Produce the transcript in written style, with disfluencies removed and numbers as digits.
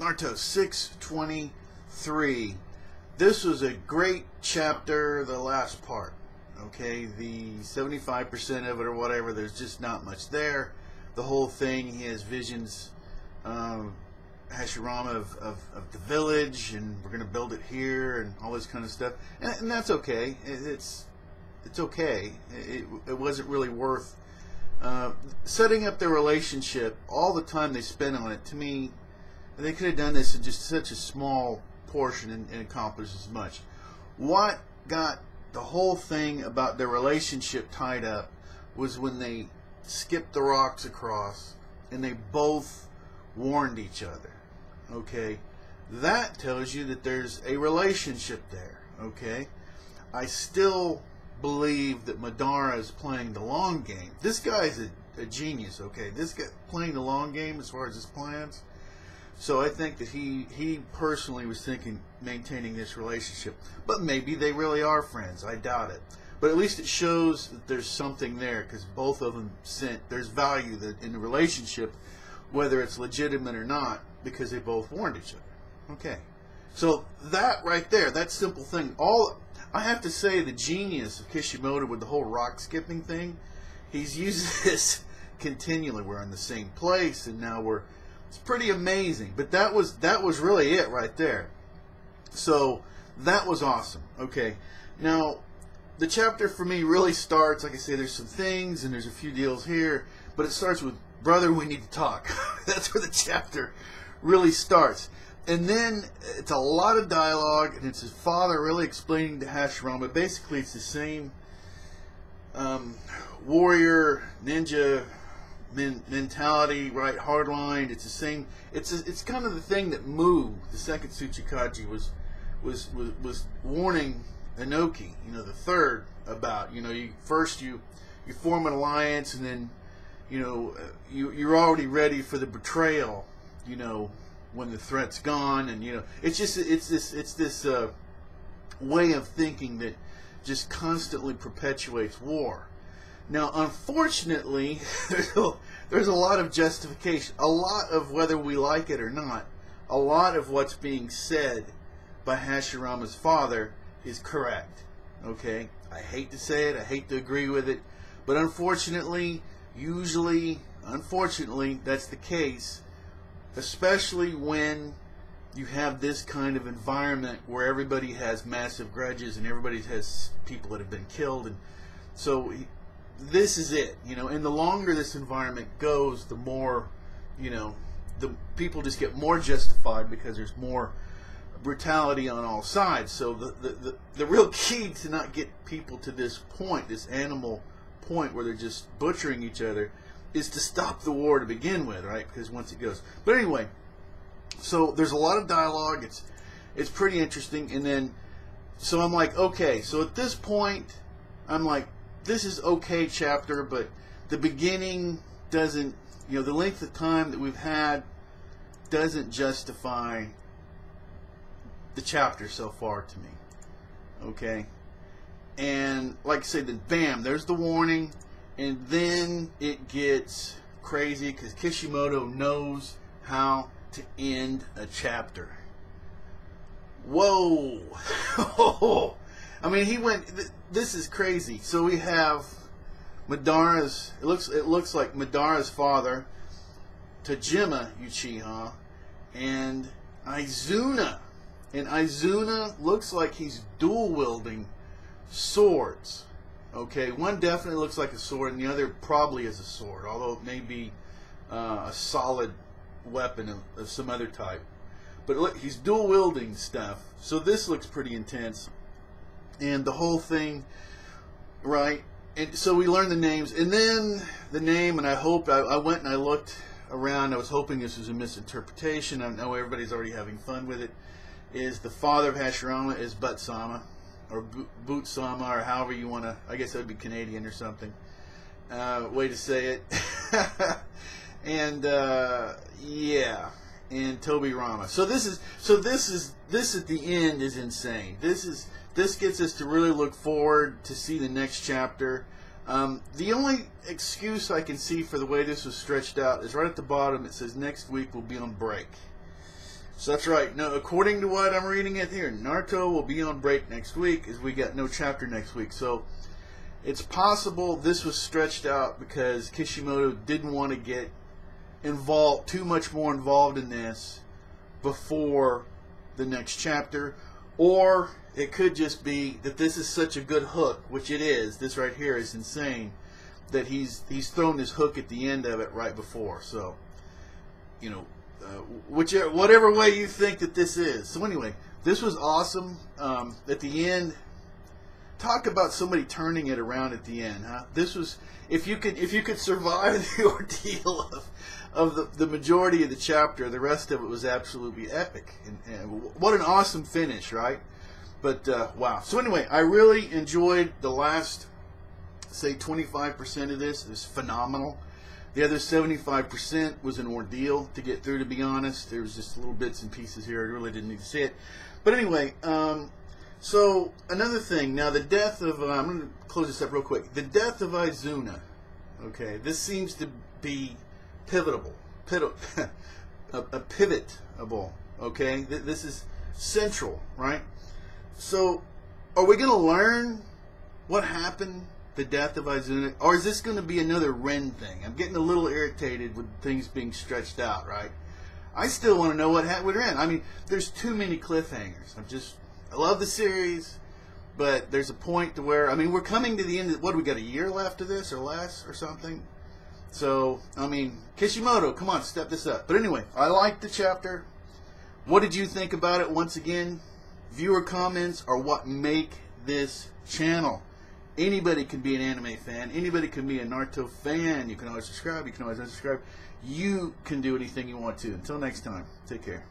Naruto 623. This was a great chapter, the last part. Okay, the 75% of it or whatever, there's just not much there. The whole thing, he has visions, Hashirama of the village, and we're going to build it here, and all this kind of stuff. And that's okay. It's okay. It wasn't really worth setting up their relationship. All the time they spent on it, to me, they could have done this in just such a small portion and accomplished as much. What got the whole thing about their relationship tied up was when they skipped the rocks across and they both warned each other. Okay, that tells you that there's a relationship there. Okay, I still believe that Madara is playing the long game. This guy's a genius. Okay, this guy playing the long game as far as his plans. So I think that he personally was thinking maintaining this relationship. But maybe they really are friends. I doubt it. But at least it shows that there's something there, because both of them there's value in the relationship, whether it's legitimate or not, because they both warned each other. Okay. So that right there, that simple thing, I have to say, the genius of Kishimoto with the whole rock skipping thing, he's used this continually. We're in the same place, and now it's pretty amazing. But that was really it right there. So that was awesome. Okay. Now, the chapter for me really starts, like I say, there's some things and there's a few deals here, but it starts with, brother, we need to talk. That's where the chapter really starts. And then it's a lot of dialogue, and it's his father really explaining to Hashirama. Basically, it's the same warrior, ninja mentality, right? Hardline. It's the same. It's kind of the thing that Mu, the second Tsuchikage, was warning Inoki, the third, about. You form an alliance, and then you're already ready for the betrayal. When the threat's gone, and it's this way of thinking that just constantly perpetuates war. Now, unfortunately, there's a lot of justification, a lot of, whether we like it or not, a lot of what's being said by Hashirama's father is correct. Okay, I hate to say it, I hate to agree with it, but unfortunately, that's the case. Especially when you have this kind of environment where everybody has massive grudges and everybody has people that have been killed, and so this is it, and the longer this environment goes, the more, the people just get more justified because there's more brutality on all sides. So the real key to not get people to this point, this animal point where they're just butchering each other, is to stop the war to begin with, right? Because once it goes. But anyway, so there's a lot of dialogue. It's pretty interesting. And then, so I'm like, okay. So at this point, I'm like, this is okay chapter, but the beginning doesn't, the length of time that we've had doesn't justify the chapter so far to me. Okay? And like I said, then bam, there's the warning. And then it gets crazy because Kishimoto knows how to end a chapter. Whoa! I mean, he went. This is crazy. So we have Madara's. It looks like Madara's father, Tajima Uchiha, and Izuna. And Izuna looks like he's dual wielding swords. Okay, one definitely looks like a sword, and the other probably is a sword, although it may be a solid weapon of some other type. But look, he's dual wielding stuff, so this looks pretty intense. And the whole thing, right? And so we learn the names, and then the name, and I went and I looked around. I was hoping this was a misinterpretation. I know everybody's already having fun with it. Is the father of Hashirama is Butsama, or Bootsama, or however you want to, I guess that would be Canadian or something. Way to say it. And yeah, and Toby Rama. So this at the end is insane. This gets us to really look forward to see the next chapter. The only excuse I can see for the way this was stretched out is right at the bottom. It says next week we'll be on break. So that's right. No, according to what I'm reading it here, Naruto will be on break next week, as we got no chapter next week. So it's possible this was stretched out because Kishimoto didn't want to get involved, too much more involved in this before the next chapter, or it could just be that this is such a good hook, which it is. This right here is insane, that he's thrown his hook at the end of it right before. So, you know, whatever way you think that this is. So anyway, this was awesome. At the end, talk about somebody turning it around at the end, huh? This was, if you could survive the ordeal of the majority of the chapter, the rest of it was absolutely epic. And what an awesome finish, right? But wow. So anyway, I really enjoyed the last, say, 25% of this. It was phenomenal. The other 75% was an ordeal to get through, to be honest. There was just little bits and pieces here. I really didn't need to see it. But anyway, so another thing. Now, the death of, I'm going to close this up real quick. The death of Izuna. Okay, this seems to be pivotable. Pivotable. Okay, this is central, right? So, are we going to learn what happened? The death of Izuna, or is this going to be another Ren thing? I'm getting a little irritated with things being stretched out, right? I still want to know what happened with Ren. I mean, there's too many cliffhangers. I love the series, but there's a point to where, I mean, we're coming to the end of, what, we got a year left of this, or less, or something? So, I mean, Kishimoto, come on, step this up. But anyway, I liked the chapter. What did you think about it? Once again, viewer comments are what make this channel. Anybody can be an anime fan. Anybody can be a Naruto fan. You can always subscribe. You can always unsubscribe. You can do anything you want to. Until next time, take care.